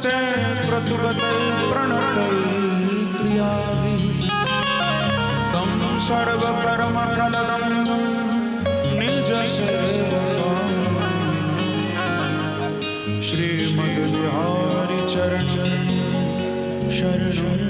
चते क्रतुगते प्रणते क्रियाभिः तं सर्वकर्म प्रददं निज सेवकम् श्रीमद्बिहारी चरण शरणं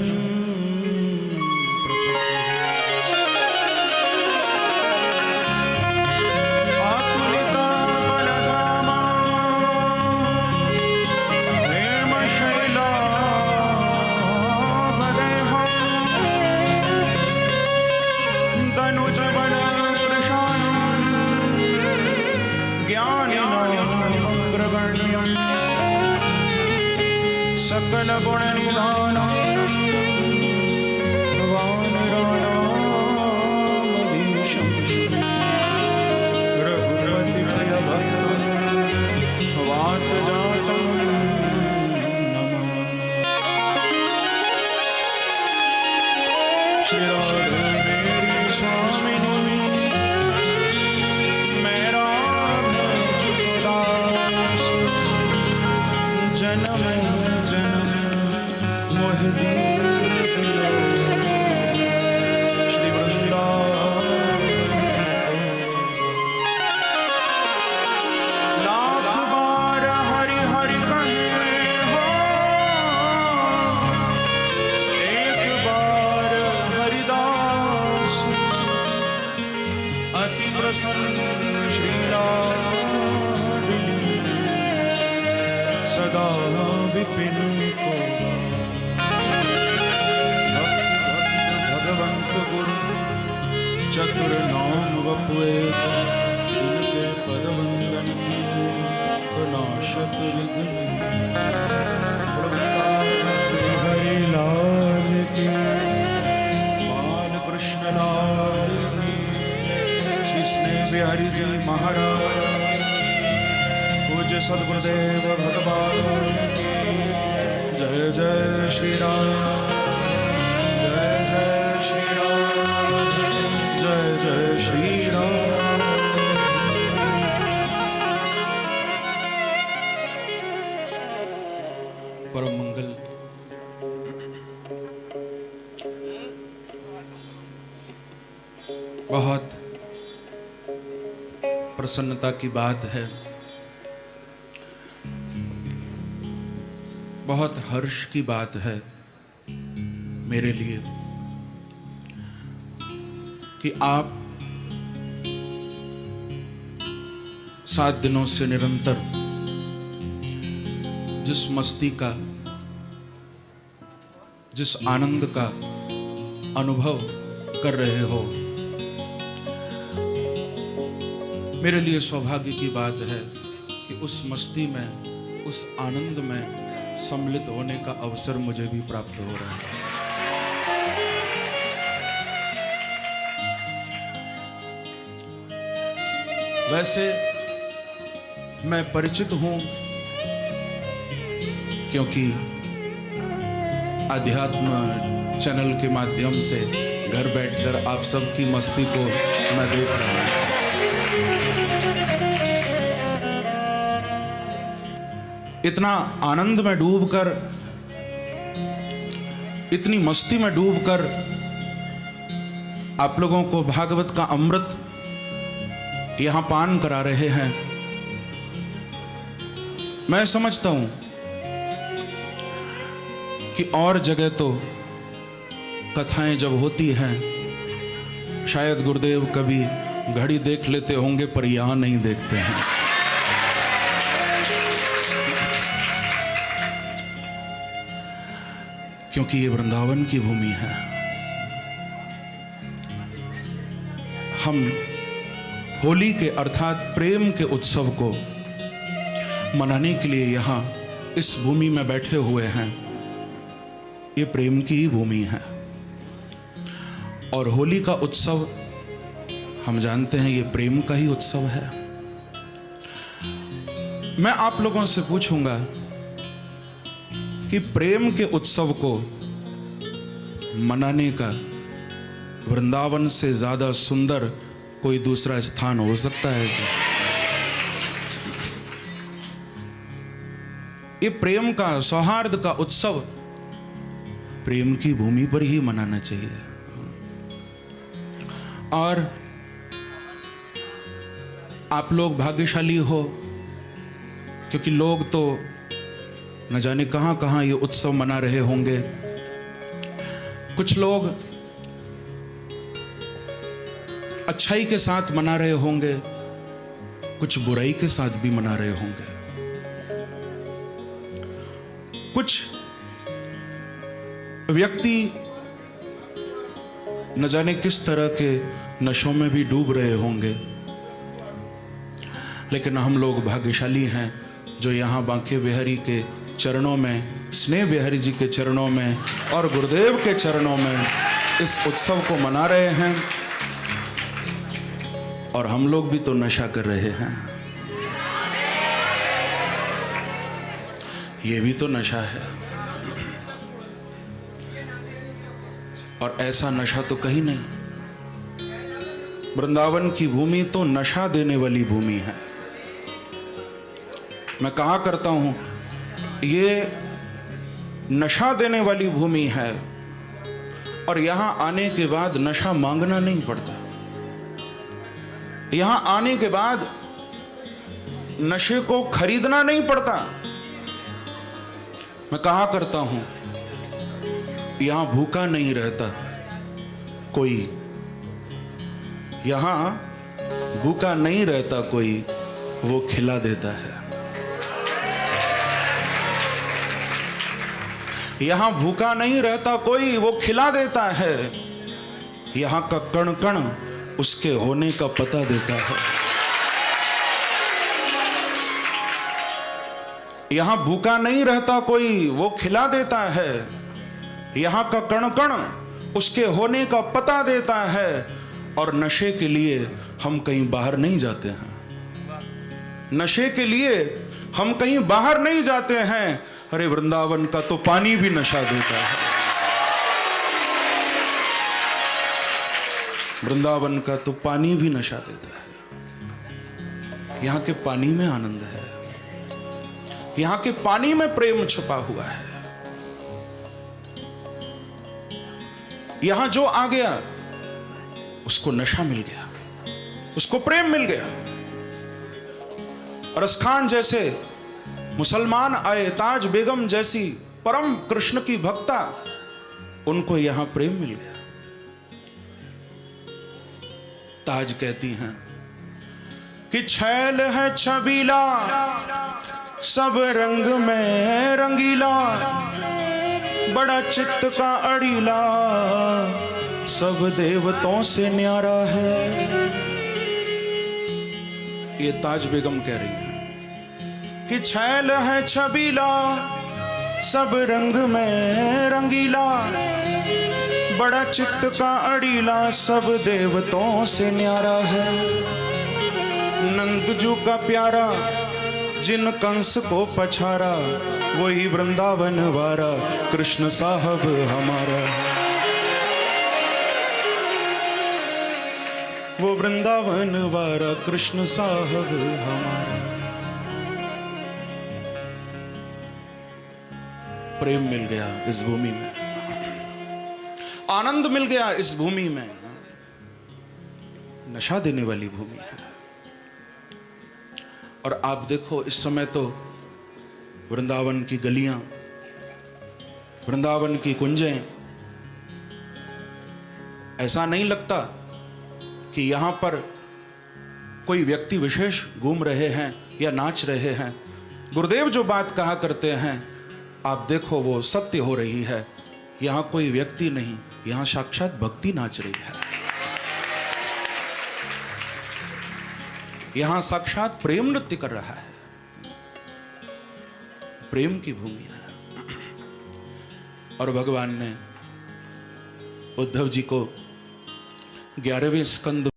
सकल गुण निधान भगवान रघुपति प्रिय भक्त वात जातं नमः। श्री राधे मेरी स्वामिनी मेरा दास जन्म श्री वृंदावन लाख बार हरि हरि कहे हो एक बार हरिदास अति प्रसन्न श्रीलाडली सदा विपिन को चतुर नाम वपुए उनके पद वंदन की विनाशक विघ्न हरि लाल की बाल कृष्ण लाल की श्री स्नेह बिहारी जी महाराज पूज्य सद्गुरुदेव भगवान की जय जय श्री राम जय जय श्री राम जय जय श्री राम। परम मंगल बहुत प्रसन्नता की बात है, बहुत हर्ष की बात है मेरे लिए कि आप 7 दिनों से निरंतर जिस मस्ती का, जिस आनंद का अनुभव कर रहे हो, मेरे लिए सौभाग्य की बात है कि उस मस्ती में, उस आनंद में सम्मिलित होने का अवसर मुझे भी प्राप्त हो रहा है। वैसे मैं परिचित हूं क्योंकि अध्यात्म चैनल के माध्यम से घर बैठकर आप सबकी मस्ती को मैं देख रहा हूं। इतना आनंद में डूबकर, इतनी मस्ती में डूबकर आप लोगों को भागवत का अमृत यहां पान करा रहे हैं। मैं समझता हूं कि और जगह तो कथाएं जब होती हैं शायद गुरुदेव कभी घड़ी देख लेते होंगे, पर यहां नहीं देखते हैं। क्योंकि ये वृंदावन की भूमि है। हम होली के अर्थात प्रेम के उत्सव को मनाने के लिए यहाँ इस भूमि में बैठे हुए हैं। ये प्रेम की ही भूमि है और होली का उत्सव हम जानते हैं ये प्रेम का ही उत्सव है। मैं आप लोगों से पूछूंगा कि प्रेम के उत्सव को मनाने का वृंदावन से ज्यादा सुंदर कोई दूसरा स्थान हो सकता है? ये प्रेम का, सौहार्द का उत्सव प्रेम की भूमि पर ही मनाना चाहिए। और आप लोग भाग्यशाली हो, क्योंकि लोग तो न जाने कहां कहां ये उत्सव मना रहे होंगे। कुछ लोग अच्छाई के साथ मना रहे होंगे, कुछ बुराई के साथ भी मना रहे होंगे। कुछ व्यक्ति न जाने किस तरह के नशों में भी डूब रहे होंगे। लेकिन हम लोग भाग्यशाली हैं जो यहाँ बांके बिहारी के चरणों में, स्नेह बिहारी जी के चरणों में और गुरुदेव के चरणों में इस उत्सव को मना रहे हैं। और हम लोग भी तो नशा कर रहे हैं, ये भी तो नशा है। और ऐसा नशा तो कहीं नहीं। वृंदावन की भूमि तो नशा देने वाली भूमि है। मैं कहा करता हूं, ये नशा देने वाली भूमि है। और यहां आने के बाद नशा मांगना नहीं पड़ता। यहां आने के बाद नशे को खरीदना नहीं पड़ता। मैं कहा करता हूं, यहां भूखा नहीं रहता कोई, यहां भूखा नहीं रहता कोई, वो खिला देता है। यहां भूखा नहीं रहता कोई, वो खिला देता है। यहां का कण कण उसके होने का पता देता है। यहां भूखा नहीं रहता कोई, वो खिला देता है। यहां का कण कण उसके होने का पता देता है। और नशे के लिए हम कहीं बाहर नहीं जाते हैं। नशे के लिए हम कहीं बाहर नहीं जाते हैं। अरे वृंदावन का तो पानी भी नशा देता है। वृंदावन का तो पानी भी नशा देता है। यहां के पानी में आनंद है। यहां के पानी में प्रेम छुपा हुआ है। यहां जो आ गया उसको नशा मिल गया, उसको प्रेम मिल गया। रस खान जैसे मुसलमान आए, ताज बेगम जैसी परम कृष्ण की भक्ता, उनको यहां प्रेम मिल गया। ताज कहती हैं कि छैल है छबीला, सब रंग में रंगीला, बड़ा चित्त का अड़ीला, सब देवताओं से न्यारा है। ये ताज बेगम कह रही है कि छैल है छबीला, सब रंग में रंगीला, बड़ा चित्त का अड़ीला, सब देवताओं से न्यारा है। नंद जू का प्यारा, जिन कंस को पछारा, वही वृंदावन वारा, कृष्ण साहब हमारा। वो वृंदावन वारा, कृष्ण साहब हमारा। प्रेम मिल गया इस भूमि में, आनंद मिल गया इस भूमि में। नशा देने वाली भूमि है। और आप देखो, इस समय तो वृंदावन की गलियां, वृंदावन की कुंजें, ऐसा नहीं लगता कि यहां पर कोई व्यक्ति विशेष घूम रहे हैं या नाच रहे हैं। गुरुदेव जो बात कहा करते हैं, आप देखो वो सत्य हो रही है। यहां कोई व्यक्ति नहीं, यहां साक्षात भक्ति नाच रही है। यहां साक्षात प्रेम नृत्य कर रहा है। प्रेम की भूमि है। और भगवान ने उद्धव जी को 11वें स्कंद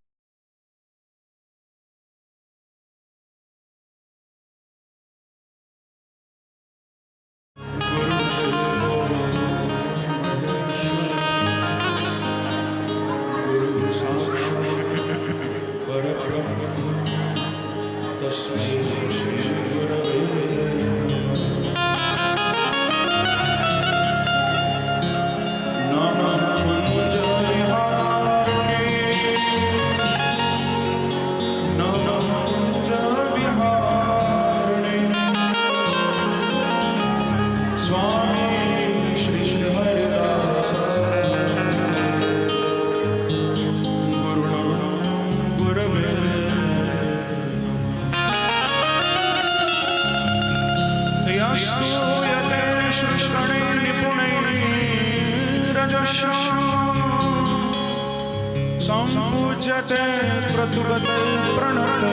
संपूज्यते क्रतुगते प्रणते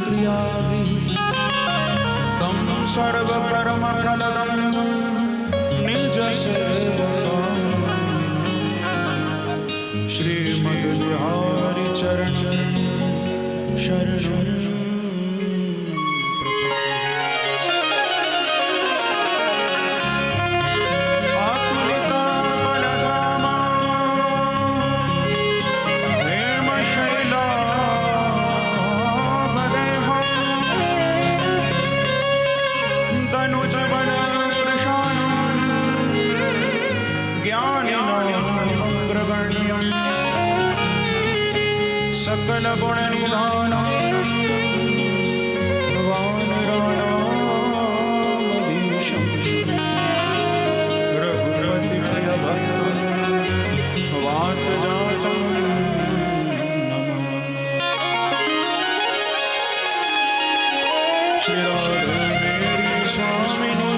क्रियाभिः तं सर्वकर्मफलदं निजसेवकम् श्रीमद्विहारिचरणं शरणम् सकल गुण निधानम वानराणामधीशं रघुपति प्रिय भक्त वात जातं नमः। श्री राधे मेरी स्वामिनी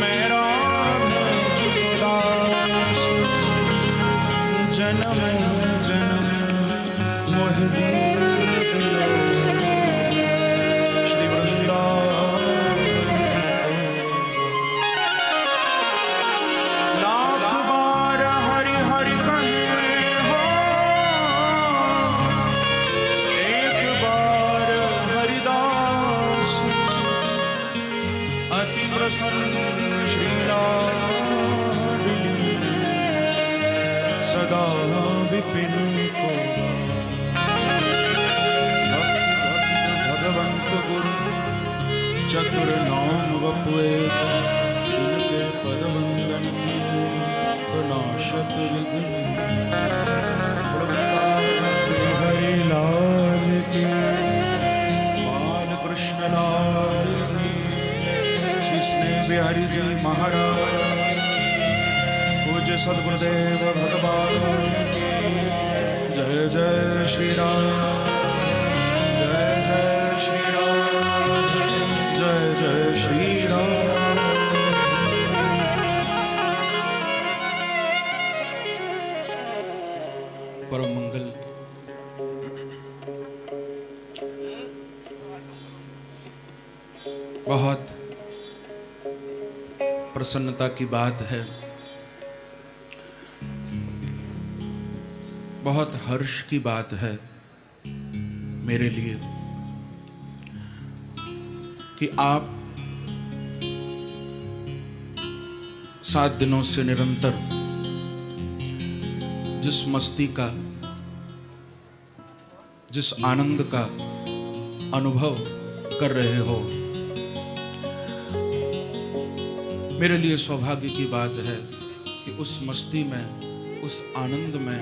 मेरा दास जन्म श्री वृंदावन लाख बार हरि हरि कहे हो एक बार हरिदास अति प्रसन्न श्रीलाडली सदा विपिन को चतुर नाम वपुए जिनके पद वंदन किए तो नाशक विघ्न हरि लाल की बाल कृष्ण लाल की श्री स्नेह बिहारी जी महाराज पूज्य सद्गुरुदेव भगवान की जय जय श्री राम जय जय श्री राम जय जय श्री राम। परम मंगल बहुत प्रसन्नता की बात है, बहुत हर्ष की बात है मेरे लिए कि आप 7 दिनों से निरंतर जिस मस्ती का, जिस आनंद का अनुभव कर रहे हो, मेरे लिए सौभाग्य की बात है कि उस मस्ती में, उस आनंद में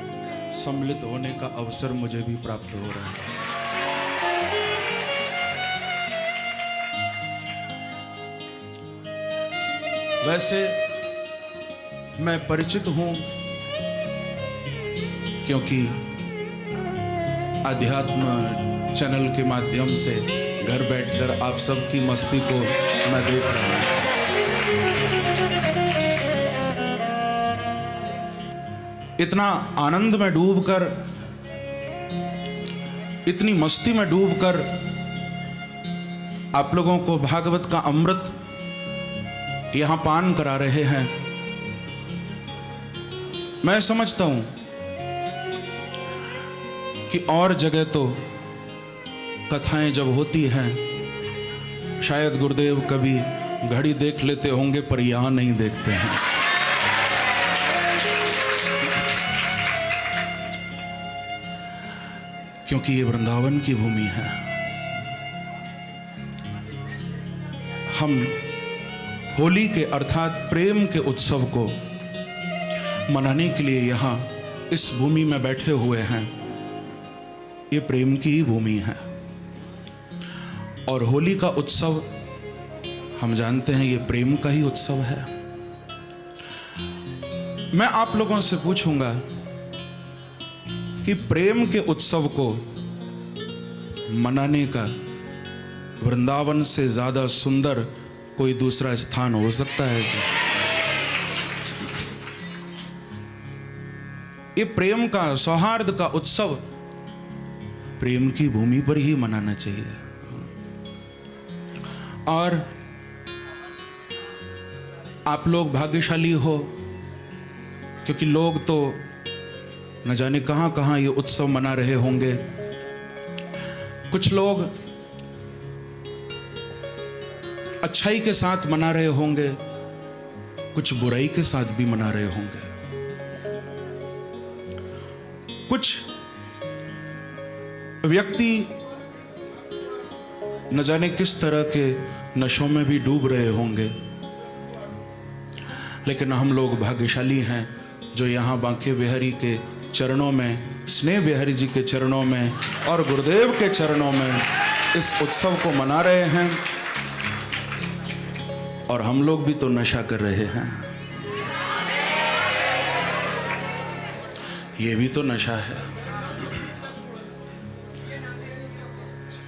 सम्मिलित होने का अवसर मुझे भी प्राप्त हो रहा है। वैसे मैं परिचित हूं क्योंकि आध्यात्म चैनल के माध्यम से घर बैठकर आप सबकी मस्ती को मैं देख रहा हूं। इतना आनंद में डूबकर, इतनी मस्ती में डूबकर आप लोगों को भागवत का अमृत यहां पान करा रहे हैं। मैं समझता हूं कि और जगह तो कथाएं जब होती हैं शायद गुरुदेव कभी घड़ी देख लेते होंगे, पर यहां नहीं देखते हैं। क्योंकि ये वृंदावन की भूमि है। हम होली के अर्थात प्रेम के उत्सव को मनाने के लिए यहाँ इस भूमि में बैठे हुए हैं। ये प्रेम की ही भूमि है और होली का उत्सव हम जानते हैं ये प्रेम का ही उत्सव है। मैं आप लोगों से पूछूंगा कि प्रेम के उत्सव को मनाने का वृंदावन से ज्यादा सुंदर कोई दूसरा स्थान हो सकता है? ये प्रेम का, सौहार्द का उत्सव प्रेम की भूमि पर ही मनाना चाहिए। और आप लोग भाग्यशाली हो, क्योंकि लोग तो न जाने कहां कहां ये उत्सव मना रहे होंगे। कुछ लोग अच्छाई के साथ मना रहे होंगे, कुछ बुराई के साथ भी मना रहे होंगे। कुछ व्यक्ति न जाने किस तरह के नशों में भी डूब रहे होंगे, लेकिन हम लोग भाग्यशाली हैं जो यहाँ बांके बिहारी के चरणों में, स्नेह बिहारी जी के चरणों में और गुरुदेव के चरणों में इस उत्सव को मना रहे हैं। और हम लोग भी तो नशा कर रहे हैं, ये भी तो नशा है।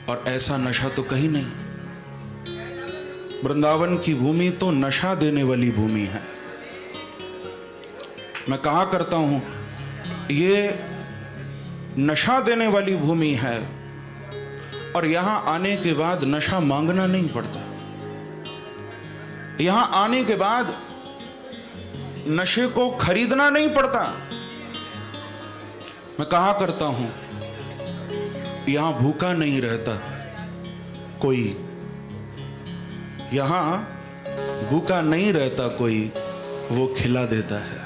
और ऐसा नशा तो कहीं नहीं। वृंदावन की भूमि तो नशा देने वाली भूमि है। मैं कहा करता हूं, ये नशा देने वाली भूमि है। और यहां आने के बाद नशा मांगना नहीं पड़ता। यहां आने के बाद नशे को खरीदना नहीं पड़ता। मैं कहा करता हूं, यहां भूखा नहीं रहता कोई, यहां भूखा नहीं रहता कोई, वो खिला देता है।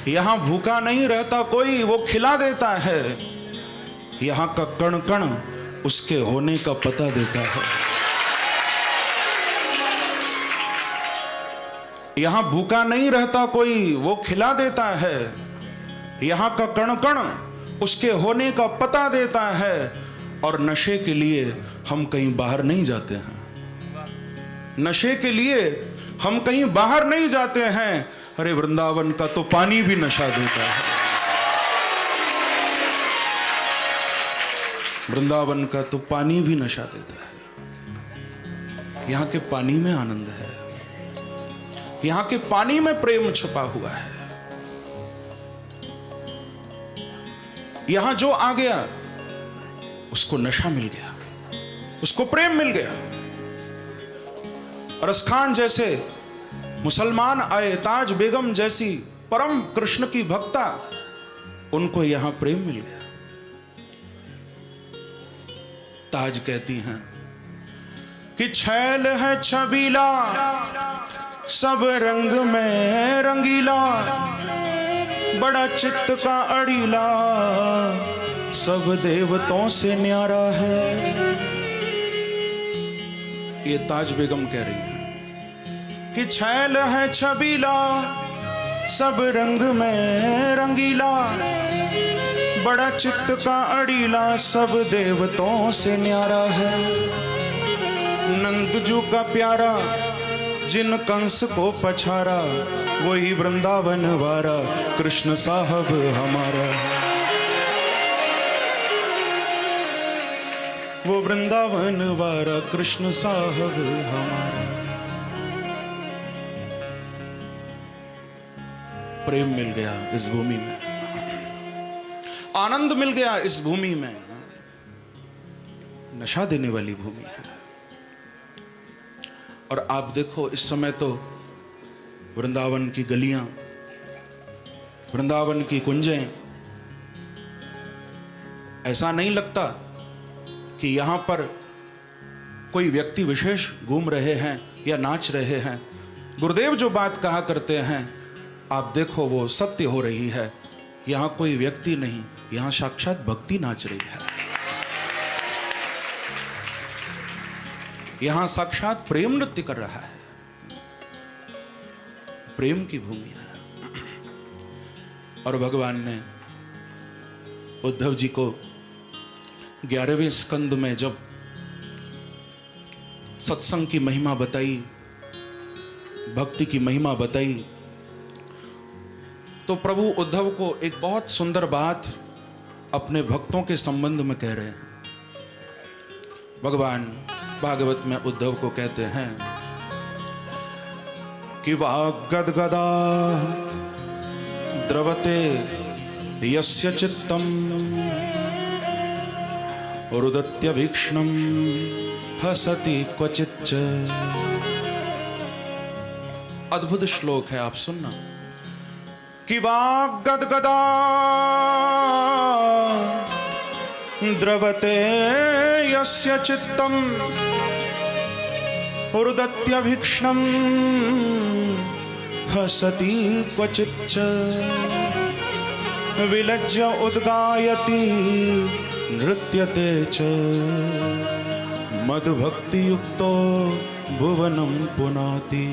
यहां भूखा नहीं रहता कोई, वो खिला देता है। यहां का कण कण उसके होने का पता देता है। यहां भूखा नहीं रहता कोई, वो खिला देता है। यहां का कण कण उसके होने का पता देता है। और नशे के लिए हम कहीं बाहर नहीं जाते हैं। नशे के लिए हम कहीं बाहर नहीं जाते हैं। अरे वृंदावन का तो पानी भी नशा देता है। वृंदावन का तो पानी भी नशा देता है। यहां के पानी में आनंद है। यहां के पानी में प्रेम छुपा हुआ है। यहां जो आ गया उसको नशा मिल गया, उसको प्रेम मिल गया। रस खान जैसे मुसलमान आए, ताज बेगम जैसी परम कृष्ण की भक्ता, उनको यहां प्रेम मिल गया। ताज कहती हैं कि छैल है छबीला, सब रंग में रंगीला, बड़ा चित्त का अड़ीला, सब देवताओं से न्यारा है। ये ताज बेगम कह रही है कि छैल है छबीला, सब रंग में रंगीला, बड़ा चित्त का अड़ीला, सब देवताओं से न्यारा है। नंदजू का प्यारा जिन कंस को पछारा, वही वृंदावन वारा कृष्ण साहब हमारा। वो वृंदावन वारा कृष्ण साहब हमारा। प्रेम मिल गया इस भूमि में, आनंद मिल गया इस भूमि में। नशा देने वाली भूमि है। और आप देखो, इस समय तो वृंदावन की गलियां, वृंदावन की कुंजें, ऐसा नहीं लगता कि यहां पर कोई व्यक्ति विशेष घूम रहे हैं या नाच रहे हैं। गुरुदेव जो बात कहा करते हैं, आप देखो वो सत्य हो रही है। यहां कोई व्यक्ति नहीं, यहां साक्षात भक्ति नाच रही है। यहां साक्षात प्रेम नृत्य कर रहा है। प्रेम की भूमि है। और भगवान ने उद्धव जी को 11वें स्कंद में जब सत्संग की महिमा बताई, भक्ति की महिमा बताई, तो प्रभु उद्धव को एक बहुत सुंदर बात अपने भक्तों के संबंध में कह रहे हैं। भगवान भागवत में उद्धव को कहते हैं कि वाग्गद्गदा द्रवते यस्य चित्तम रुदत्यभीक्ष्णं हसति क्वचिच्च। अद्भुत श्लोक है, आप सुनना। कि वाग्गद्गदा द्रवते यस्य चित्तम रुदत्यभीक्ष्णं हसति क्वचिच्च विलज्य उद्गायति नृत्यते च मद्भक्ति युक्तो भुवनं पुनाति।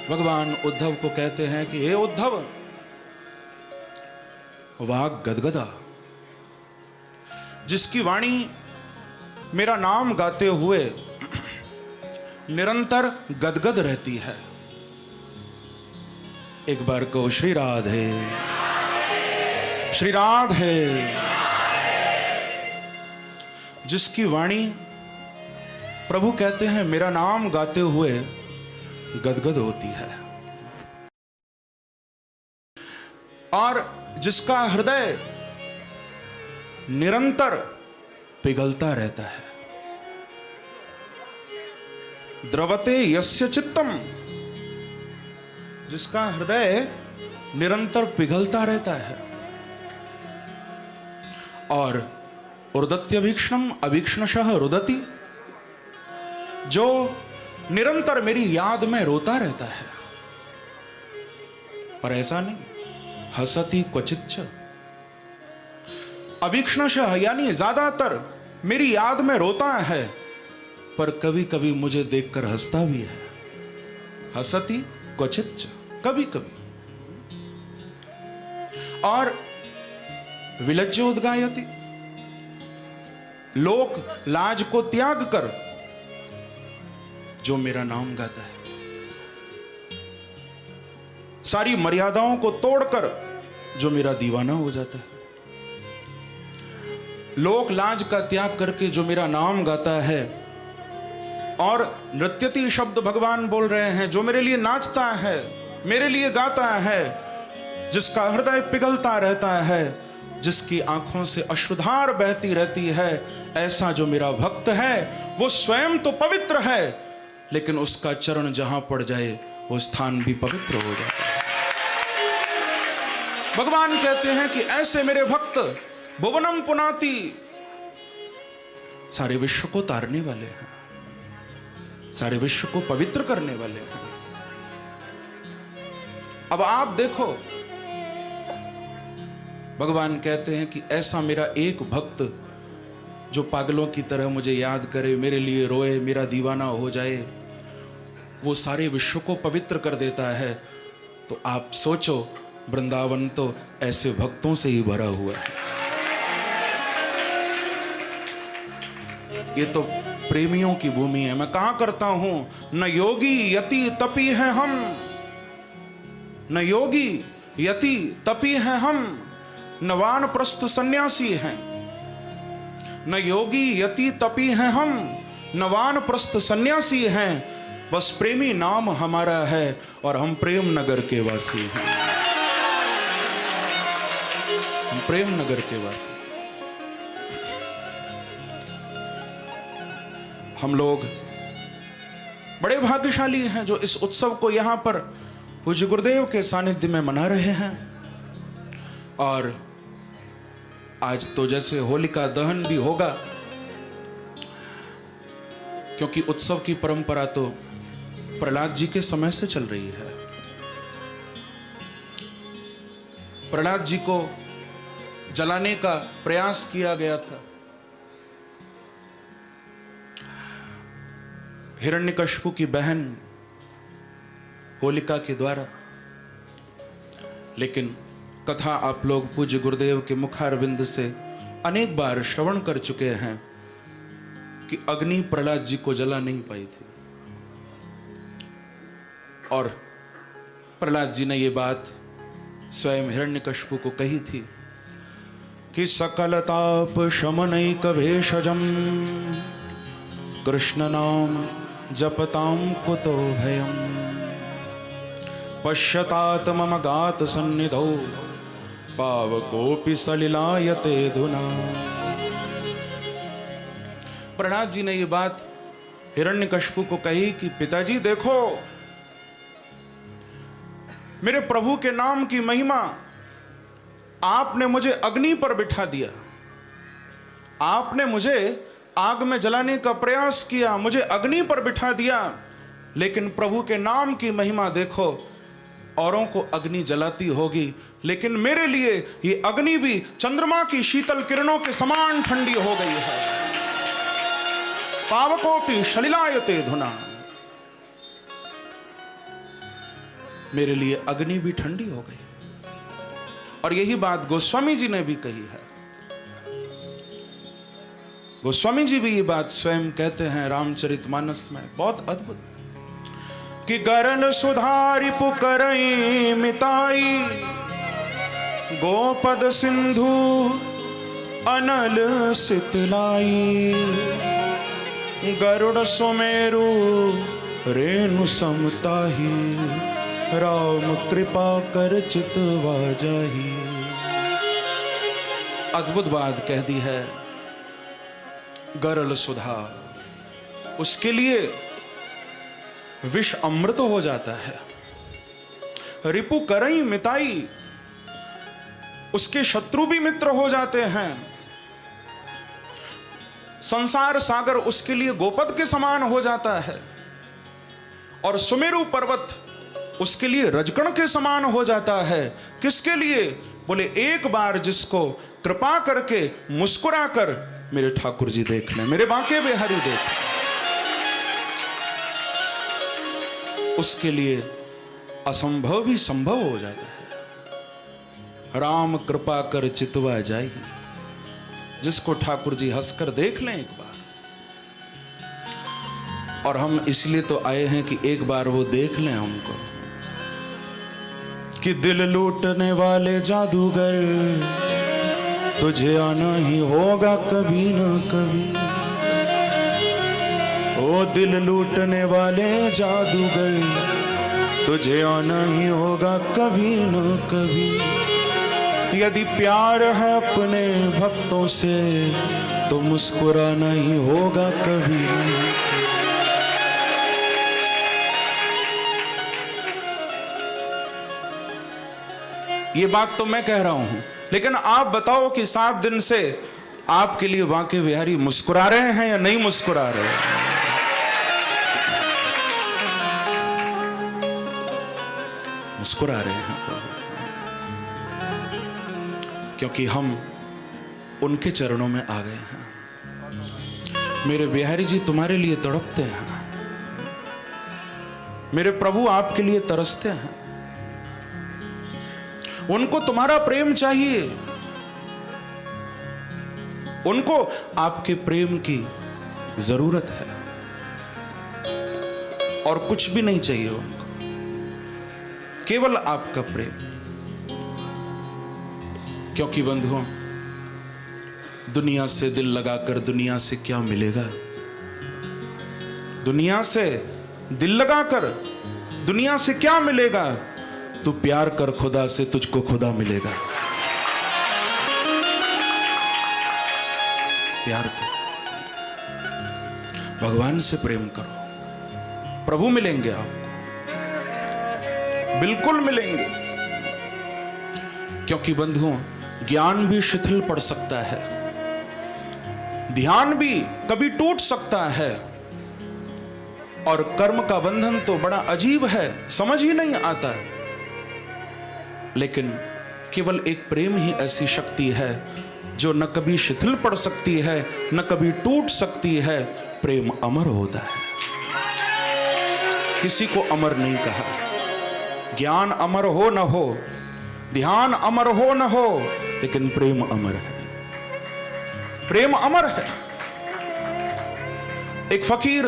भगवान उद्धव को कहते हैं कि हे उद्धव, वाग गदगदा, जिसकी वाणी मेरा नाम गाते हुए निरंतर गदगद रहती है। एक बार को श्री राधे, श्री राधे। जिसकी वाणी, प्रभु कहते हैं, मेरा नाम गाते हुए गदगद होती है, और जिसका हृदय निरंतर पिघलता रहता है। द्रवते यस्य चित्तम, जिसका हृदय निरंतर पिघलता रहता है। और रुदत्यभीक्ष्णम अभीक्ष्णशः रुदति, जो निरंतर मेरी याद में रोता रहता है। पर ऐसा नहीं, हसति क्वचिच्च। अभीक्ष्णशः यानी ज्यादातर मेरी याद में रोता है, पर कभी कभी मुझे देखकर हंसता भी है। हसति क्वचिच्च, कभी कभी। और विलज्य उद्गायति, लोक लाज को त्याग कर जो मेरा नाम गाता है, सारी मर्यादाओं को तोड़कर जो मेरा दीवाना हो जाता है, लोक लाज का त्याग करके जो मेरा नाम गाता है। और नृत्यति शब्द भगवान बोल रहे हैं, जो मेरे लिए नाचता है, मेरे लिए गाता है, जिसका हृदय पिघलता रहता है, जिसकी आंखों से अश्रुधार बहती रहती है, ऐसा जो मेरा भक्त है, वो स्वयं तो पवित्र है, लेकिन उसका चरण जहां पड़ जाए वो स्थान भी पवित्र हो जाता है। भगवान कहते हैं कि ऐसे मेरे भक्त भुवनम पुनाति, सारे विश्व को तारने वाले हैं, सारे विश्व को पवित्र करने वाले हैं। अब आप देखो, भगवान कहते हैं कि ऐसा मेरा एक भक्त जो पागलों की तरह मुझे याद करे, मेरे लिए रोए, मेरा दीवाना हो जाए, वो सारे विश्व को पवित्र कर देता है। तो आप सोचो, वृंदावन तो ऐसे भक्तों से ही भरा हुआ है। ये तो प्रेमियों की भूमि है। मैं कहा करता हूं, न योगी यति तपी है हम, न योगी यति तपी है हम, न वानप्रस्थ सन्यासी हैं। न योगी यति तपी हैं हम, न वानप्रस्थ सन्यासी हैं, बस प्रेमी नाम हमारा है और हम प्रेम नगर के वासी हैं। हम प्रेम नगर के वासी। हम लोग बड़े भाग्यशाली हैं जो इस उत्सव को यहां पर पूज्य गुरुदेव के सानिध्य में मना रहे हैं। और आज तो जैसे होलिका दहन भी होगा, क्योंकि उत्सव की परंपरा तो प्रहलाद जी के समय से चल रही है। प्रहलाद जी को जलाने का प्रयास किया गया था। हिरण्यकशिपु की बहन होलिका के द्वारा। लेकिन कथा आप लोग पूज्य गुरुदेव के मुखारविंद से अनेक बार श्रवण कर चुके हैं कि अग्नि प्रहलाद जी को जला नहीं पाई थी। और प्रहलाद जी ने ये बात स्वयं हिरण्यकशिपु को कही थी कि सकल ताप शमनैक भेषजम कृष्ण नाम जपताम कुतो भयम पश्यतात मम गात सन्निधौ पावकोपि सलिलायते धुना। प्रहलाद जी ने ये बात हिरण्यकशिपु को कही कि पिताजी देखो, मेरे प्रभु के नाम की महिमा, आपने मुझे अग्नि पर बिठा दिया, आपने मुझे आग में जलाने का प्रयास किया, मुझे अग्नि पर बिठा दिया, लेकिन प्रभु के नाम की महिमा देखो, औरों को अग्नि जलाती होगी, लेकिन मेरे लिए ये अग्नि भी चंद्रमा की शीतल किरणों के समान ठंडी हो गई है। पावकोपि सलिलायते धुना, मेरे लिए अग्नि भी ठंडी हो गई। और यही बात गोस्वामी जी ने भी कही है। गोस्वामी जी भी ये बात स्वयं कहते हैं रामचरितमानस में, बहुत अद्भुत, कि गरल सुधारि पुकरई मिताई गोपद सिंधु अनल सितलाई गरुड़ सुमेरु रेणु समताही राम कृपा कर चितवा जाही। अद्भुत बात कह दी है। गरल सुधा, उसके लिए विष अमृत हो जाता है। रिपु करई मिताई, उसके शत्रु भी मित्र हो जाते हैं। संसार सागर उसके लिए गोपद के समान हो जाता है। और सुमेरु पर्वत उसके लिए रजकण के समान हो जाता है। किसके लिए? बोले एक बार जिसको कृपा करके मुस्कुरा कर मेरे ठाकुर जी देख लें, मेरे बांके बिहारी देख लें, उसके लिए असंभव भी संभव हो जाता है। राम कृपा कर चितवा जाएगी, जिसको ठाकुर जी हंसकर देख लें एक बार। और हम इसलिए तो आए हैं कि एक बार वो देख लें हमको, कि दिल लूटने वाले जादूगर तुझे आना ही होगा कभी ना कभी। ओ दिल लूटने वाले जादूगर तुझे आना ही होगा कभी ना कभी। यदि प्यार है अपने भक्तों से तो मुस्कुराना ही होगा कभी। ये बात तो मैं कह रहा हूं, लेकिन आप बताओ कि 7 दिन से आपके लिए बांके बिहारी मुस्कुरा रहे हैं या नहीं मुस्कुरा रहे हैं? मुस्कुरा रहे हैं, क्योंकि हम उनके चरणों में आ गए हैं। मेरे बिहारी जी तुम्हारे लिए तड़पते हैं, मेरे प्रभु आपके लिए तरसते हैं। उनको तुम्हारा प्रेम चाहिए, उनको आपके प्रेम की जरूरत है, और कुछ भी नहीं चाहिए उनको, केवल आपका प्रेम। क्योंकि बंधुओं, दुनिया से दिल लगाकर दुनिया से क्या मिलेगा? दुनिया से दिल लगाकर दुनिया से क्या मिलेगा? तू प्यार कर खुदा से, तुझको खुदा मिलेगा। प्यार कर, भगवान से प्रेम करो, प्रभु मिलेंगे आपको, बिल्कुल मिलेंगे। क्योंकि बंधुओं, ज्ञान भी शिथिल पड़ सकता है, ध्यान भी कभी टूट सकता है, और कर्म का बंधन तो बड़ा अजीब है, समझ ही नहीं आता। लेकिन केवल एक प्रेम ही ऐसी शक्ति है जो न कभी शिथिल पड़ सकती है, न कभी टूट सकती है। प्रेम अमर होता है, किसी को अमर नहीं कहा। ज्ञान अमर हो न हो, ध्यान अमर हो न हो, लेकिन प्रेम अमर है। प्रेम अमर है। एक फकीर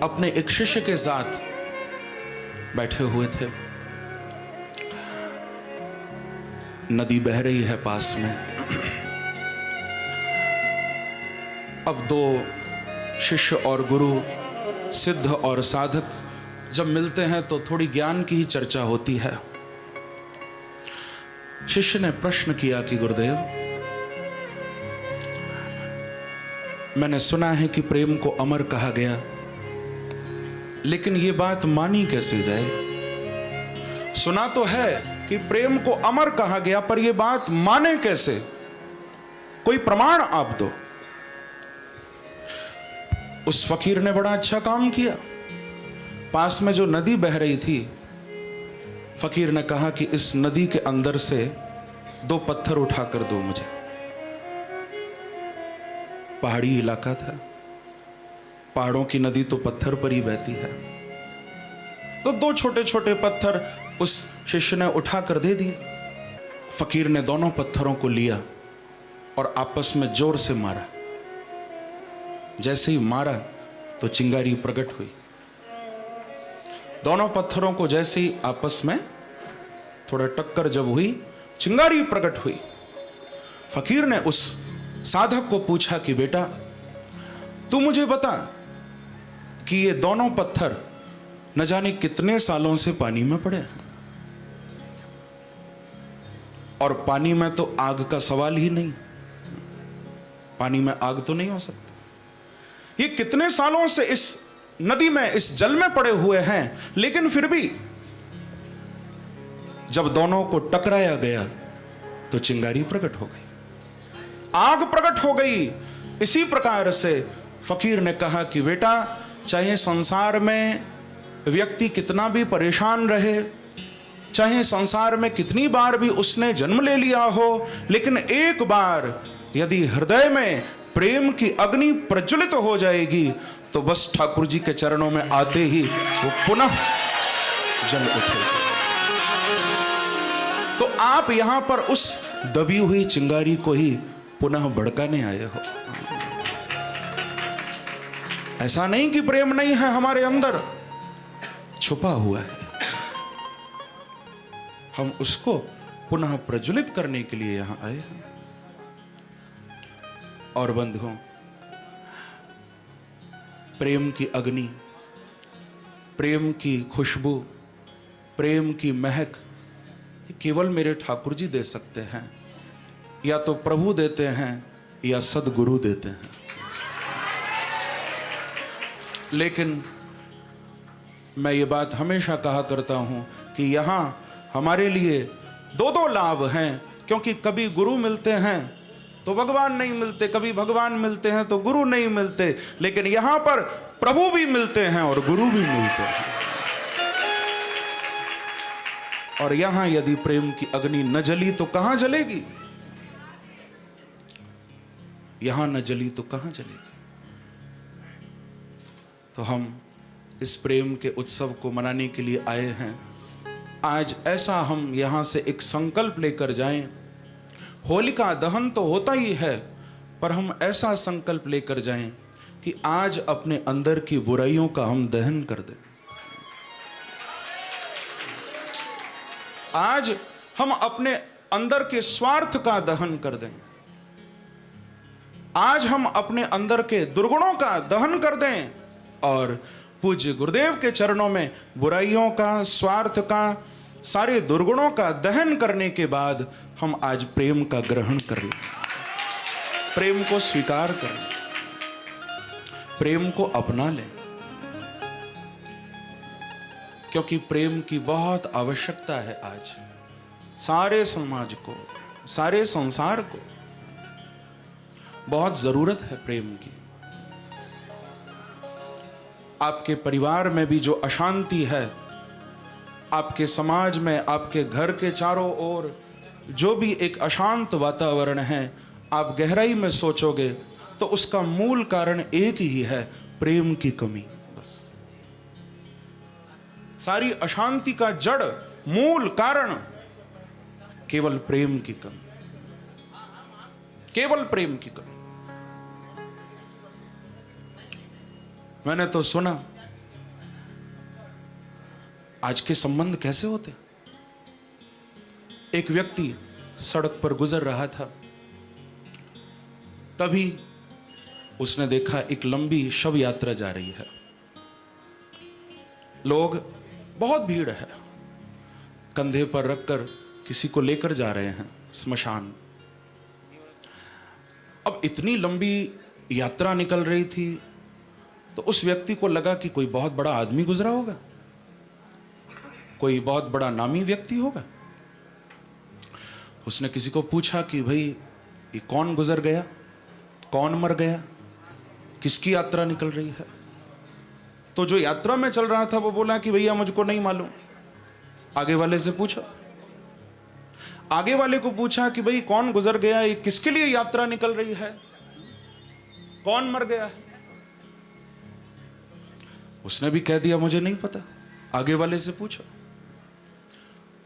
अपने एक शिष्य के साथ बैठे हुए थे। नदी बह रही है पास में। अब दो शिष्य और गुरु, सिद्ध और साधक जब मिलते हैं तो थोड़ी ज्ञान की ही चर्चा होती है। शिष्य ने प्रश्न किया कि गुरुदेव, मैंने सुना है कि प्रेम को अमर कहा गया, लेकिन यह बात मानी कैसे जाए? सुना तो है कि प्रेम को अमर कहा गया, पर यह बात माने कैसे? कोई प्रमाण आप दो। उस फकीर ने बड़ा अच्छा काम किया। पास में जो नदी बह रही थी, फकीर ने कहा कि इस नदी के अंदर से 2 पत्थर उठाकर दो मुझे। पहाड़ी इलाका था, पहाड़ों की नदी तो पत्थर पर ही बहती है। तो 2 छोटे छोटे पत्थर उस शिष्य ने उठाकर दे दिए। फकीर ने दोनों पत्थरों को लिया और आपस में जोर से मारा। जैसे ही मारा तो चिंगारी प्रकट हुई। दोनों पत्थरों को जैसे ही आपस में थोड़ा टक्कर जब हुई, चिंगारी प्रकट हुई। फकीर ने उस साधक को पूछा कि बेटा, तू मुझे बता कि ये दोनों पत्थर न जाने कितने सालों से पानी में पड़े हैं, और पानी में तो आग का सवाल ही नहीं। पानी में आग तो नहीं हो सकती। ये कितने सालों से इस नदी में, इस जल में पड़े हुए हैं, लेकिन फिर भी जब दोनों को टकराया गया तो चिंगारी प्रकट हो गई, आग प्रकट हो गई। इसी प्रकार से फकीर ने कहा कि बेटा, चाहे संसार में व्यक्ति कितना भी परेशान रहे, चाहे संसार में कितनी बार भी उसने जन्म ले लिया हो, लेकिन एक बार यदि हृदय में प्रेम की अग्नि प्रज्वलित हो जाएगी तो बस ठाकुर जी के चरणों में आते ही वो पुनः जल उठेगी। तो आप यहां पर उस दबी हुई चिंगारी को ही पुनः भड़काने आए हो। ऐसा नहीं कि प्रेम नहीं है हमारे अंदर, छुपा हुआ है। हम उसको पुनः प्रज्वलित करने के लिए यहां आए हैं। और बंधुओं, प्रेम की अग्नि, प्रेम की खुशबू, प्रेम की महक केवल मेरे ठाकुर जी दे सकते हैं। या तो प्रभु देते हैं या सदगुरु देते हैं। लेकिन मैं ये बात हमेशा कहा करता हूं कि यहां हमारे लिए 2 लाभ हैं, क्योंकि कभी गुरु मिलते हैं तो भगवान नहीं मिलते, कभी भगवान मिलते हैं तो गुरु नहीं मिलते, लेकिन यहां पर प्रभु भी मिलते हैं और गुरु भी मिलते हैं। और यहां यदि प्रेम की अग्नि न जली तो कहां जलेगी? यहां न जली तो कहां जलेगी? तो हम इस प्रेम के उत्सव को मनाने के लिए आए हैं। आज ऐसा हम यहां से एक संकल्प लेकर जाएं। होलिका दहन तो होता ही है, पर हम ऐसा संकल्प लेकर जाएं कि आज अपने अंदर की बुराइयों का हम दहन कर दें। आज हम अपने अंदर के स्वार्थ का दहन कर दें। आज हम अपने अंदर के दुर्गुणों का दहन कर दें और पूज्य गुरुदेव के चरणों में बुराइयों का, स्वार्थ का, सारे दुर्गुणों का दहन करने के बाद हम आज प्रेम का ग्रहण कर लें, प्रेम को स्वीकार कर लें, प्रेम को अपना लें। क्योंकि प्रेम की बहुत आवश्यकता है आज सारे समाज को, सारे संसार को बहुत जरूरत है प्रेम की। आपके परिवार में भी जो अशांति है, आपके समाज में, आपके घर के चारों ओर जो भी एक अशांत वातावरण है, आप गहराई में सोचोगे तो उसका मूल कारण एक ही है, प्रेम की कमी। बस सारी अशांति का जड़, मूल कारण केवल प्रेम की कमी, केवल प्रेम की कमी। मैंने तो सुना आज के संबंध कैसे होते। एक व्यक्ति सड़क पर गुजर रहा था, तभी उसने देखा एक लंबी शव यात्रा जा रही है। लोग, बहुत भीड़ है, कंधे पर रखकर किसी को लेकर जा रहे हैं स्मशान। अब इतनी लंबी यात्रा निकल रही थी तो उस व्यक्ति को लगा कि कोई बहुत बड़ा आदमी गुजरा होगा, कोई बहुत बड़ा नामी व्यक्ति होगा। उसने किसी को पूछा कि भाई ये कौन गुजर गया, कौन मर गया, किसकी यात्रा निकल रही है। तो जो यात्रा में चल रहा था वो बोला कि भैया मुझको नहीं मालूम। आगे वाले से पूछा, आगे वाले को पूछा कि भाई कौन गुजर गया, ये किसके लिए यात्रा निकल रही है, कौन मर गया है। उसने भी कह दिया मुझे नहीं पता। आगे वाले से पूछा।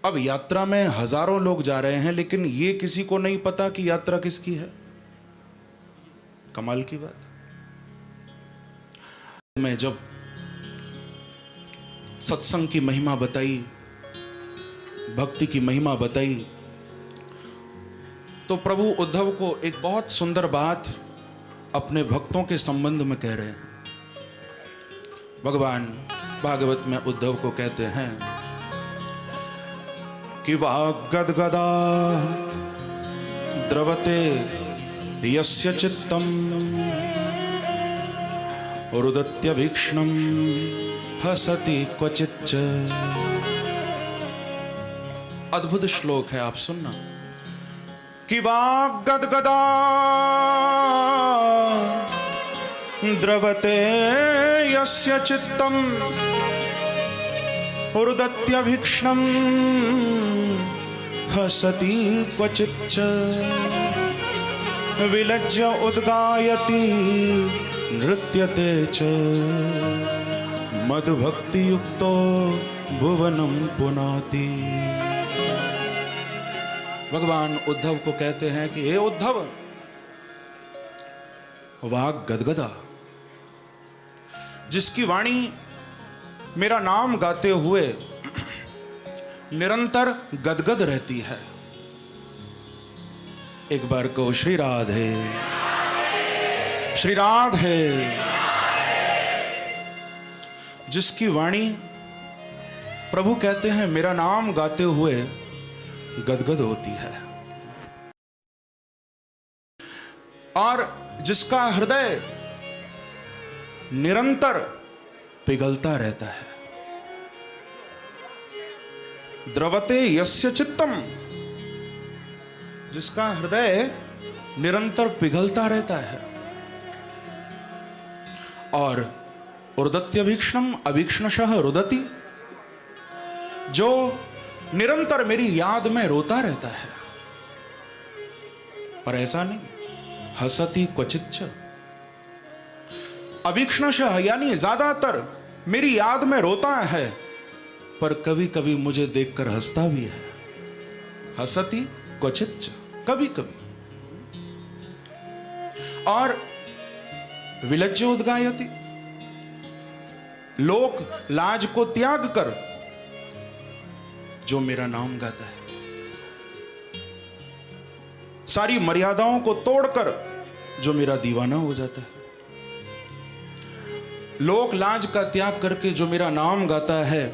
अब यात्रा में हजारों लोग जा रहे हैं, लेकिन ये किसी को नहीं पता कि यात्रा किसकी है। कमाल की बात। मैं जब सत्संग की महिमा बताई, भक्ति की महिमा बताई, तो प्रभु उद्धव को एक बहुत सुंदर बात अपने भक्तों के संबंध में कह रहे हैं। भगवान भागवत में उद्धव को कहते हैं कि वाग्गद्गदा द्रवते यस्य चित्तम रुदत्यभीक्ष्णं हसति क्वचिच्च। अद्भुत श्लोक है, आप सुनना। कि वाग्गद्गदा द्रवते यस्य चित्तम रुदत्यभीक्ष्णं हसति क्वचिच्च। विलज्य उद्गायति नृत्यते च मद्भक्ति युक्तो भुवनं पुनाति। भगवान उद्धव को कहते हैं कि हे उद्धव, वाग गदगदा, जिसकी वाणी मेरा नाम गाते हुए निरंतर गदगद रहती है। एक बार को श्री राधे, श्री राधे। जिसकी वाणी, प्रभु कहते हैं, मेरा नाम गाते हुए गदगद होती है, और जिसका हृदय निरंतर पिघलता रहता है। द्रवते यस्य चित्तम, जिसका हृदय निरंतर पिघलता रहता है। और रुदत्यभीक्ष्णम अभीक्ष्णशः रुदति, जो निरंतर मेरी याद में रोता रहता है। पर ऐसा नहीं, हसति क्वचिच्च। अभीक्ष्णशः यानी ज्यादातर मेरी याद में रोता है, पर कभी कभी मुझे देखकर हंसता भी है। हसति क्वचिच्च, कभी कभी। और विलज्य उद्गायति, लोक लाज को त्याग कर जो मेरा नाम गाता है, सारी मर्यादाओं को तोड़कर जो मेरा दीवाना हो जाता है, लोक लाज का त्याग करके जो मेरा नाम गाता है।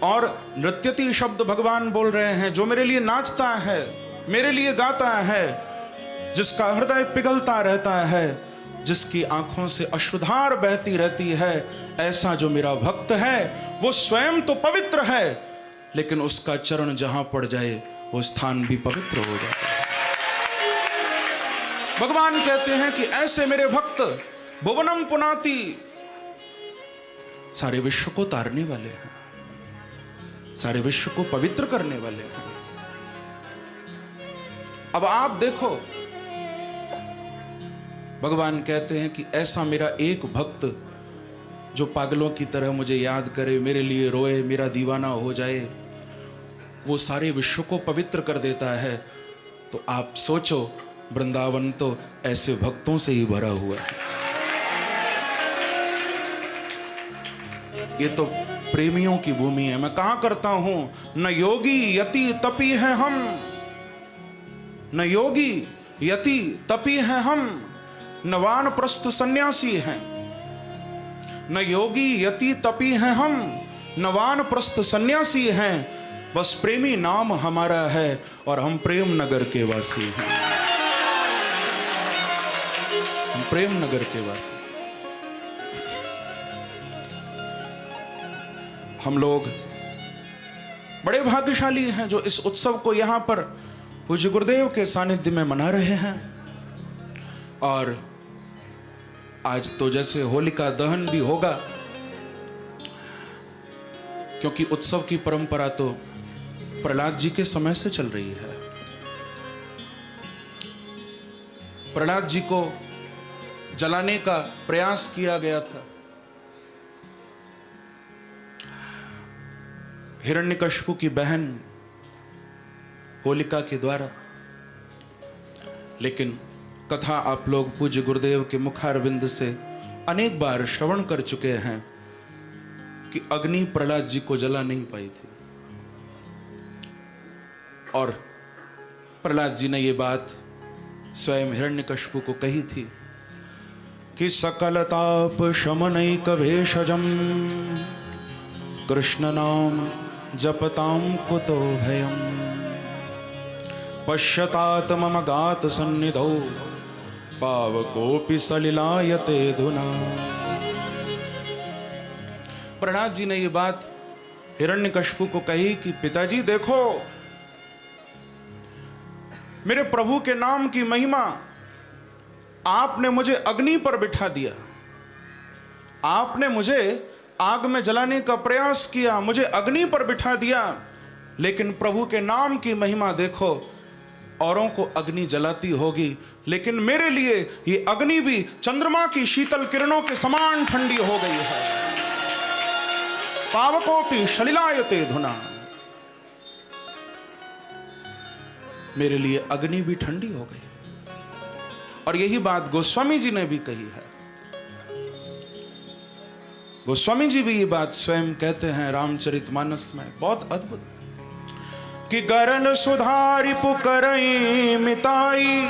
और नृत्यति शब्द भगवान बोल रहे हैं, जो मेरे लिए नाचता है, मेरे लिए गाता है, जिसका हृदय पिघलता रहता है, जिसकी आंखों से अश्रुधार बहती रहती है, ऐसा जो मेरा भक्त है, वो स्वयं तो पवित्र है, लेकिन उसका चरण जहां पड़ जाए वो स्थान भी पवित्र हो जाता है। भगवान कहते हैं कि ऐसे मेरे भक्त भुवनम पुनाति, सारे विश्व को तारने वाले हैं, सारे विश्व को पवित्र करने वाले हैं। अब आप देखो, भगवान कहते हैं कि ऐसा मेरा एक भक्त जो पागलों की तरह मुझे याद करे, मेरे लिए रोए, मेरा दीवाना हो जाए, वो सारे विश्व को पवित्र कर देता है। तो आप सोचो, वृंदावन तो ऐसे भक्तों से ही भरा हुआ है। ये तो प्रेमियों की भूमि है। मैं कहां करता हूं, न योगी यति तपी है हम, न योगी यति तपी है हम, न वानप्रस्थ सन्यासी हैं। न योगी यति तपी हैं हम, न वानप्रस्थ सन्यासी हैं, बस प्रेमी नाम हमारा है और हम प्रेम नगर के वासी हैं। हम प्रेम नगर के वासी। हम लोग बड़े भाग्यशाली हैं जो इस उत्सव को यहां पर पूज्य गुरुदेव के सानिध्य में मना रहे हैं। और आज तो जैसे होलिका दहन भी होगा, क्योंकि उत्सव की परंपरा तो प्रहलाद जी के समय से चल रही है। प्रहलाद जी को जलाने का प्रयास किया गया था। हिरण्यकशिपु की बहन होलिका के द्वारा। लेकिन कथा आप लोग पूज्य गुरुदेव के मुखारविंद से अनेक बार श्रवण कर चुके हैं कि अग्नि प्रहलाद जी को जला नहीं पाई थी। और प्रहलाद जी ने यह बात स्वयं हिरण्यकशिपु को कही थी कि सकल ताप शमनैक भेषजम कृष्ण नाम जपताम कुतो भयम पश्यतात मम गात सन्निधौ पावकोपि सलिलायते धुना। प्रहलाद जी ने ये बात हिरण्यकशिपु को कही कि पिताजी देखो, मेरे प्रभु के नाम की महिमा, आपने मुझे अग्नि पर बिठा दिया, आपने मुझे आग में जलाने का प्रयास किया, मुझे अग्नि पर बिठा दिया, लेकिन प्रभु के नाम की महिमा देखो, औरों को अग्नि जलाती होगी, लेकिन मेरे लिए ये अग्नि भी चंद्रमा की शीतल किरणों के समान ठंडी हो गई है। पावकोपि सलिलायते धुना, मेरे लिए अग्नि भी ठंडी हो गई। और यही बात गोस्वामी जी ने भी कही है। गोस्वामी जी भी ये बात स्वयं कहते हैं रामचरितमानस में, बहुत अद्भुत, कि गरल सुधारि पुकरई मिताई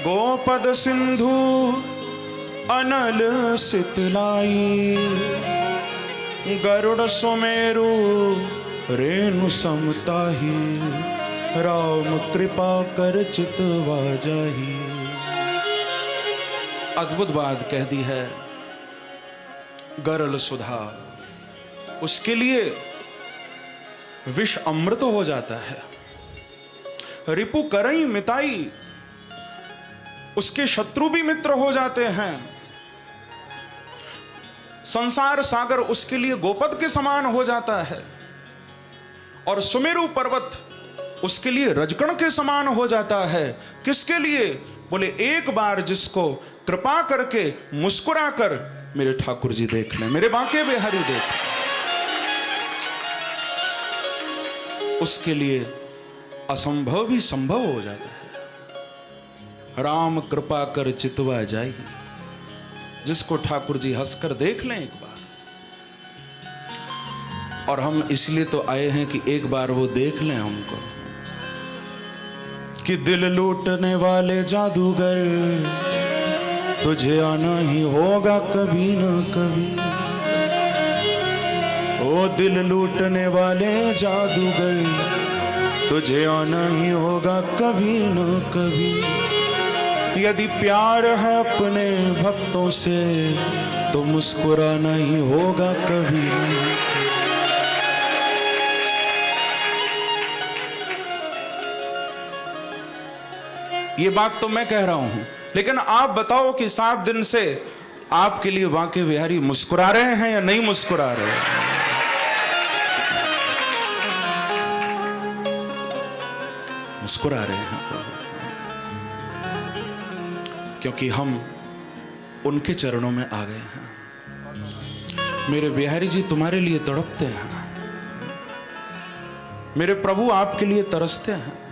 गोपद सिंधु अनल सितलाई गरुड़ सुमेरु रेणु समताही राम कृपा कर चितवा जाही। अद्भुत बात कह दी है। गरल सुधा, उसके लिए विष अमृत हो जाता है। रिपु करई मिताई, उसके शत्रु भी मित्र हो जाते हैं। संसार सागर उसके लिए गोपद के समान हो जाता है। और सुमेरु पर्वत उसके लिए रजकण के समान हो जाता है। किसके लिए? बोले एक बार जिसको कृपा करके मुस्कुरा कर मेरे ठाकुर जी देख लें, मेरे बांके बिहारी देख, उसके लिए असंभव भी संभव हो जाता है। राम कृपा कर चितवा जाएगी, जिसको ठाकुर जी हंसकर देख लें एक बार। और हम इसलिए तो आए हैं कि एक बार वो देख लें हमको, कि दिल लूटने वाले जादूगर तुझे आना ही होगा कभी ना कभी। ओ दिल लूटने वाले जादूगर तुझे आना ही होगा कभी ना कभी। यदि प्यार है अपने भक्तों से तो मुस्कुराना ही होगा कभी। ये बात तो मैं कह रहा हूं, लेकिन आप बताओ कि 7 दिन से आपके लिए बांके बिहारी मुस्कुरा रहे हैं या नहीं मुस्कुरा रहे हैं? मुस्कुरा रहे हैं प्रभु, क्योंकि हम उनके चरणों में आ गए हैं। मेरे बिहारी जी तुम्हारे लिए तड़पते हैं, मेरे प्रभु आपके लिए तरसते हैं।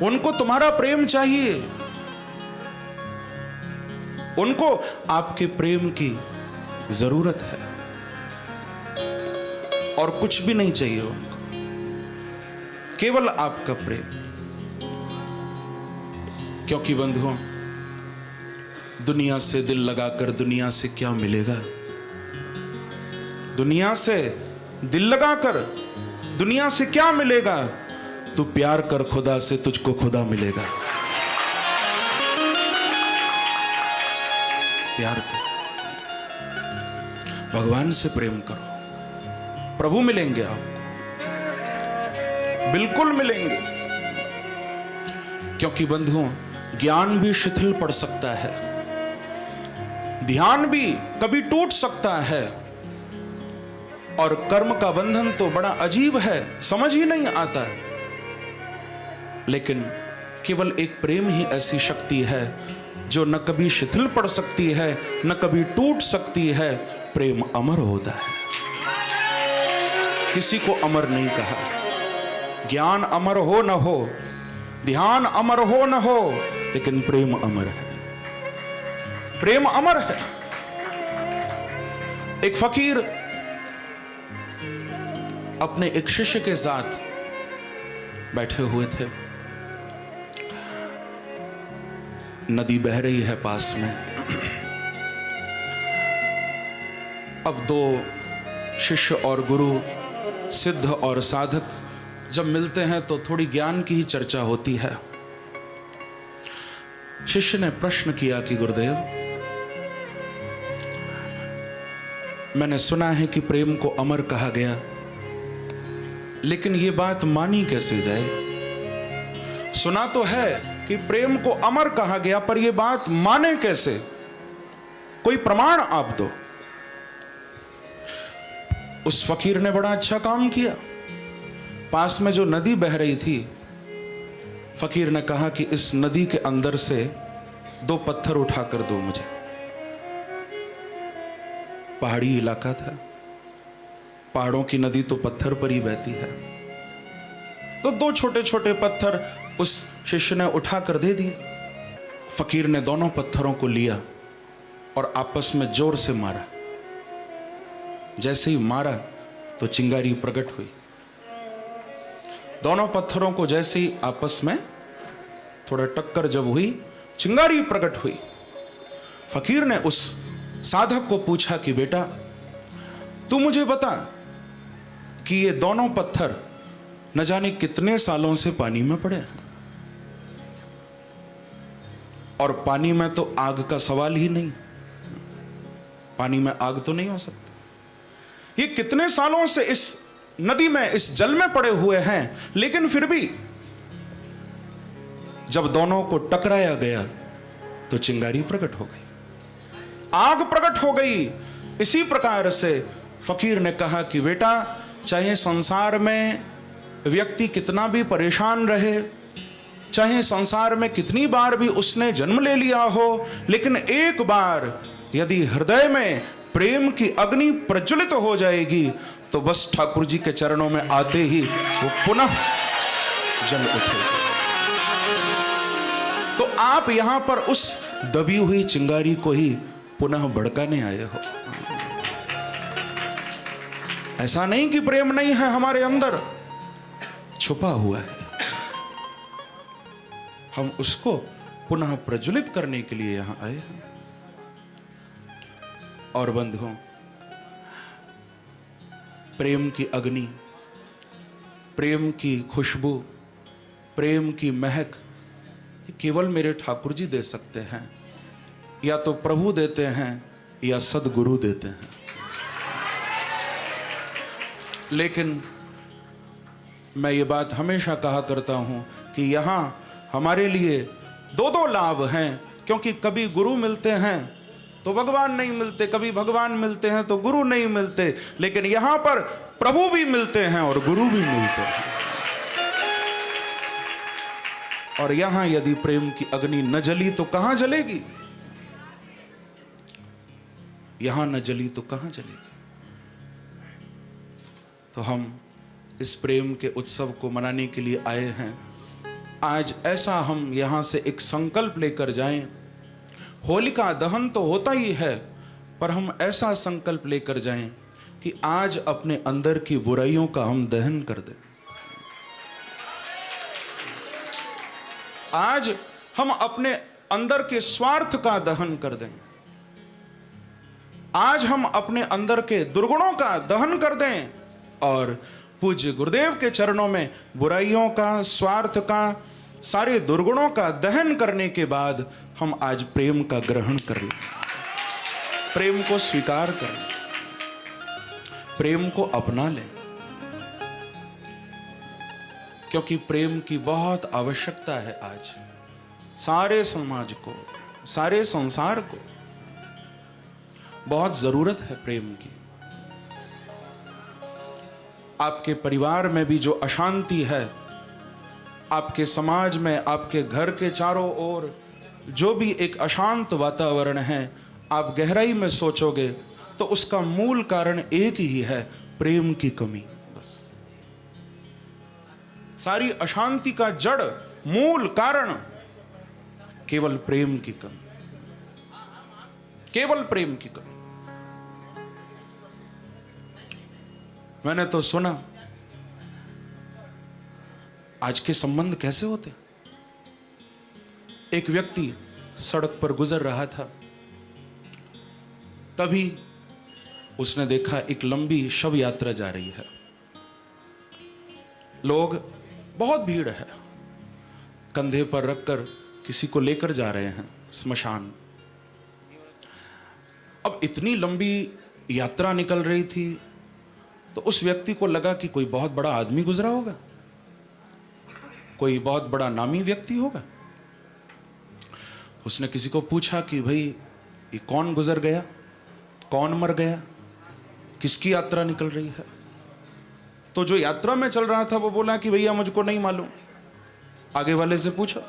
उनको तुम्हारा प्रेम चाहिए, उनको आपके प्रेम की जरूरत है और कुछ भी नहीं चाहिए उनको, केवल आपका प्रेम। क्योंकि बंधुओं, दुनिया से दिल लगाकर दुनिया से क्या मिलेगा? दुनिया से दिल लगाकर दुनिया से क्या मिलेगा? तू प्यार कर खुदा से, तुझको खुदा मिलेगा। प्यार कर, भगवान से प्रेम करो, प्रभु मिलेंगे आपको, बिल्कुल मिलेंगे। क्योंकि बंधुओं, ज्ञान भी शिथिल पड़ सकता है, ध्यान भी कभी टूट सकता है, और कर्म का बंधन तो बड़ा अजीब है, समझ ही नहीं आता। लेकिन केवल एक प्रेम ही ऐसी शक्ति है जो न कभी शिथिल पड़ सकती है, न कभी टूट सकती है। प्रेम अमर होता है, किसी को अमर नहीं कहा। ज्ञान अमर हो न हो, ध्यान अमर हो न हो, लेकिन प्रेम अमर है, प्रेम अमर है। एक फकीर अपने एक शिष्य के साथ बैठे हुए थे। नदी बह रही है पास में। अब दो शिष्य और गुरु, सिद्ध और साधक जब मिलते हैं तो थोड़ी ज्ञान की ही चर्चा होती है। शिष्य ने प्रश्न किया कि गुरुदेव, मैंने सुना है कि प्रेम को अमर कहा गया, लेकिन यह बात मानी कैसे जाए? सुना तो है कि प्रेम को अमर कहा गया, पर यह बात माने कैसे? कोई प्रमाण आप दो। उस फकीर ने बड़ा अच्छा काम किया। पास में जो नदी बह रही थी, फकीर ने कहा कि इस नदी के अंदर से 2 पत्थर उठाकर दो मुझे। पहाड़ी इलाका था, पहाड़ों की नदी तो पत्थर पर ही बहती है। तो 2 छोटे छोटे पत्थर उस शिष्य ने उठाकर दे दिए। फकीर ने दोनों पत्थरों को लिया और आपस में जोर से मारा। जैसे ही मारा तो चिंगारी प्रकट हुई। दोनों पत्थरों को जैसे ही आपस में थोड़ा टक्कर जब हुई, चिंगारी प्रकट हुई। फकीर ने उस साधक को पूछा कि बेटा, तू मुझे बता कि ये दोनों पत्थर न जाने कितने सालों से पानी में पड़े हैं, और पानी में तो आग का सवाल ही नहीं, पानी में आग तो नहीं हो सकती। ये कितने सालों से इस नदी में, इस जल में पड़े हुए हैं, लेकिन फिर भी जब दोनों को टकराया गया तो चिंगारी प्रकट हो गई, आग प्रकट हो गई। इसी प्रकार से फकीर ने कहा कि बेटा, चाहे संसार में व्यक्ति कितना भी परेशान रहे, चाहे संसार में कितनी बार भी उसने जन्म ले लिया हो, लेकिन एक बार यदि हृदय में प्रेम की अग्नि प्रज्वलित हो जाएगी तो बस ठाकुर जी के चरणों में आते ही वो पुनः जल उठेगी। तो आप यहां पर उस दबी हुई चिंगारी को ही पुनः भड़काने आए हो। ऐसा नहीं कि प्रेम नहीं है हमारे अंदर, छुपा हुआ है। हम उसको पुनः प्रज्वलित करने के लिए यहां आए हैं। और बंधुओं, प्रेम की अग्नि, प्रेम की खुशबू, प्रेम की महक केवल मेरे ठाकुर जी दे सकते हैं। या तो प्रभु देते हैं या सदगुरु देते हैं। लेकिन मैं ये बात हमेशा कहा करता हूं कि यहां हमारे लिए 2 लाभ हैं, क्योंकि कभी गुरु मिलते हैं तो भगवान नहीं मिलते, कभी भगवान मिलते हैं तो गुरु नहीं मिलते, लेकिन यहां पर प्रभु भी मिलते हैं और गुरु भी मिलते हैं। और यहां यदि प्रेम की अग्नि न जली तो कहां जलेगी? यहां न जली तो कहां जलेगी? तो हम इस प्रेम के उत्सव को मनाने के लिए आए हैं। आज ऐसा हम यहां से एक संकल्प लेकर जाएं। होलिका दहन तो होता ही है, पर हम ऐसा संकल्प लेकर जाएं कि आज अपने अंदर की बुराइयों का हम दहन कर दें। आज हम अपने अंदर के स्वार्थ का दहन कर दें। आज हम अपने अंदर के दुर्गुणों का दहन कर दें और पूज्य गुरुदेव के चरणों में बुराइयों का, स्वार्थ का, सारे दुर्गुणों का दहन करने के बाद हम आज प्रेम का ग्रहण कर लें, प्रेम को स्वीकार कर लें, प्रेम को अपना लें, क्योंकि प्रेम की बहुत आवश्यकता है आज सारे समाज को, सारे संसार को बहुत जरूरत है प्रेम की। आपके परिवार में भी जो अशांति है, आपके समाज में, आपके घर के चारों ओर जो भी एक अशांत वातावरण है, आप गहराई में सोचोगे तो उसका मूल कारण एक ही है, प्रेम की कमी। बस सारी अशांति का जड़, मूल कारण केवल प्रेम की कमी, केवल प्रेम की कमी। मैंने तो सुना आज के संबंध कैसे होते। एक व्यक्ति सड़क पर गुजर रहा था, तभी उसने देखा एक लंबी शव यात्रा जा रही है। लोग, बहुत भीड़ है, कंधे पर रखकर किसी को लेकर जा रहे हैं स्मशान। अब इतनी लंबी यात्रा निकल रही थी तो उस व्यक्ति को लगा कि कोई बहुत बड़ा आदमी गुजरा होगा, कोई बहुत बड़ा नामी व्यक्ति होगा। उसने किसी को पूछा कि भाई ये कौन गुजर गया, कौन मर गया, किसकी यात्रा निकल रही है। तो जो यात्रा में चल रहा था वो बोला कि भैया मुझको नहीं मालूम। आगे वाले से पूछा,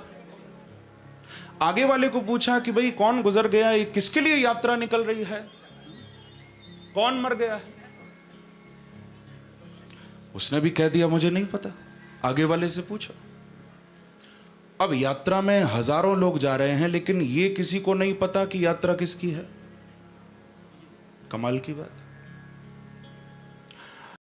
आगे वाले को पूछा कि भाई कौन गुजर गया, ये किसके लिए यात्रा निकल रही है, कौन मर गया है। उसने भी कह दिया मुझे नहीं पता। आगे वाले से पूछा। अब यात्रा में हजारों लोग जा रहे हैं, लेकिन ये किसी को नहीं पता कि यात्रा किसकी है। कमाल की बात।